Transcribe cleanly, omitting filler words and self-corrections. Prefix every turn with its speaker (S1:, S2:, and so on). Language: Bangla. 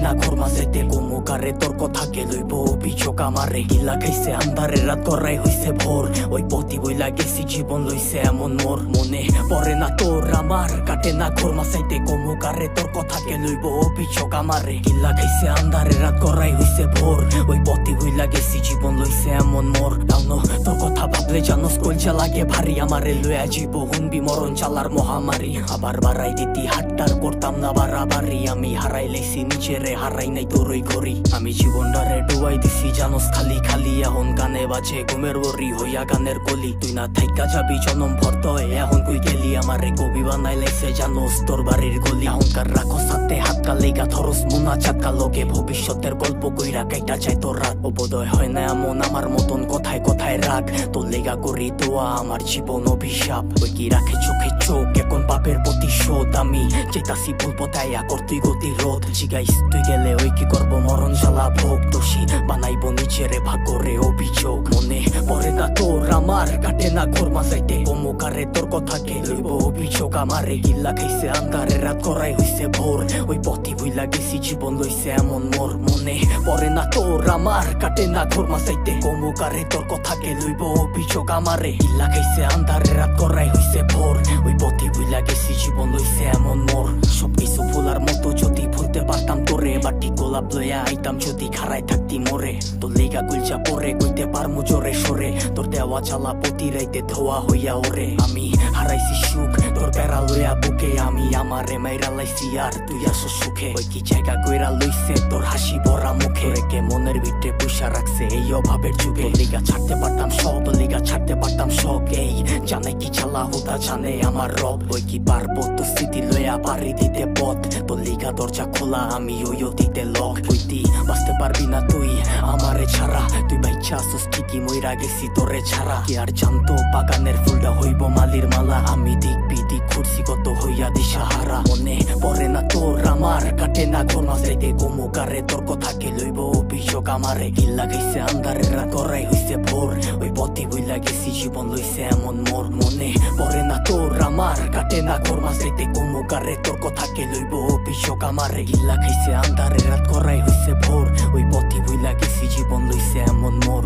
S1: না ঘর মাঝেতে কুমুকারে তোর কথাকে লইব অভিযোগ আমারে গিলা খাইছে আন্ধারে রাত করাই হইছে ভোর ওই পতি বইলা গেছি জীবন লইছে এমন মোর মনে পড়ে না তোর আমার কাটে না ঘর মাঝেতে কুমুকারে তোর কথাকে লইব অভিযোগ আমারে গিলা খাইছে আন্ধারে রাত করাই হইছে ভোর ওই পতি বইলা গেছি জীবন লইছে এমন মোর দাউনো তোর কথা ভাবলে জানোস কলজা লাগে ভারী আমারে লইয়া জীব হুনবি মরণ চালার মহামারী আবার বাড়াই দিতি হাট্টার করতাম না বাড়াবাড়ি আমি হারাই লেছি নিজেরে হারাই নাই তোর ওই ঘড়ি আমি জীবনটারে ডুবাই দিছি জানোস খালি খালি এখন গানে বাজে ঘুমের ওরি হইয়া গানের কলি তুই না থাইকা যাবি জনম ভর্ত এখন কই গেলি আমারে কবি বানাই লাইছে জানোস তোর বাড়ির গলি এখনকার রাখো সাথে হাত কালেগা ধরস মুনা চাকা লোকে ভবিষ্যতের গল্প কইরা কাইটা যায় তোর রাত বোধয় হয় না এমন আমার মতন কথায় কথায় রাগ তোর লেগা করি দোয়া আমার জীবন অভিশাপ ওই কি রাখে চোখে চোখ এখন পাপের প্রতিশোধ আমি চেতাসি ভুল পথাইয়া করতুই গতিরোধ জিগাইস তুই গেলে ওই কি করবো মরণ জ্বালা ভোগ দোষী বানাইব নিজেরে ভাগ্যরে অভিযোগ মনে পড়ে না তোর আমার কাটে না ঘর মাঝাইতে কমুকারে তোর কথাকে লইব অভিযোগ আমারে গিল্লা খাইছে আন্ধারে রাত করাই হইছে ভোর ওই পথি ভুইলা গেছি জীবন লইছে এমন মোর মনে পড়ে না তোর আমার কাটে না ঘর মাঝাইতে কমুকারে তোর কথাকে লইব অভিযোগ আমারে গিল্লা খাইছে আন্ধারে রাত করাই হইছে ভোর ওই পথি ভুইলা গেছি জীবন লইছে এমন মোর সবকিছু ভুলার মতো যদি ভুলতে পারতাম তোরে বাটি গোলাপ লইয়া আইতাম যদি খারাই থাকতি মোরে তোর লেগা গুলচা পরে কইতে পারমু জোরে সরে তোর দেওয়া জ্বালা প্রতি রাইতে ধোয়া হইয়া ওরে আমি হারাইছি সুখ তোর বেড়া লইয়া বুকে আমি আমারে মাইরা লাইছি আর তুই আসো সুখে ওই কি জায়গা কইরা লইছে তোর হাসি ভরা মুখে রেখে মনের ভিতরে পয়সা রাখছে এই অভাবের যুগে লিগা ছাড়তে পারতাম সব লিগা ছাড়তে পারতাম শখ এই জানে কি চালা হুদা জানে আমার রব ওই কি পারবো তো স্মৃতি লইয়া পারি দিতে পথ তোর লিগা দরজা খোলা আমি ওইও দিতে লক কইতি বাঁচতে পারবি না তুই আমারে ছাড়া তুই বাইচ্ছা আসোস ঠিকই মইরা গেছি তোরে ছাড়া কি আর জানতো বাগানের ফুলটা হইব মালির মালা আমি দিক বিদিক ঘুরছি কত হইয়া দিশাহারা মনে পড়ে না তোর আমার কাটে না ঘর মাঝাইতে কমুকারে তোর কথাকে লইব অভিযোগ আমারে গিল্লা গাইছে আন্ধারে রাত করাই হইছে ভোর ওই পথি বইলা গেছি জীবন লইছে এমন মোর মনে পড়ে না তোর আমার কাটে না ঘর মাঝাইতে কমুকারে তোর কথাকে লইব অভিযোগ আমারে গিল্লা খাইছে আন্ধারে রাত করাই হইছে ভোর ওই পথি বইলা গেছি জীবন লইছে এমন মোর।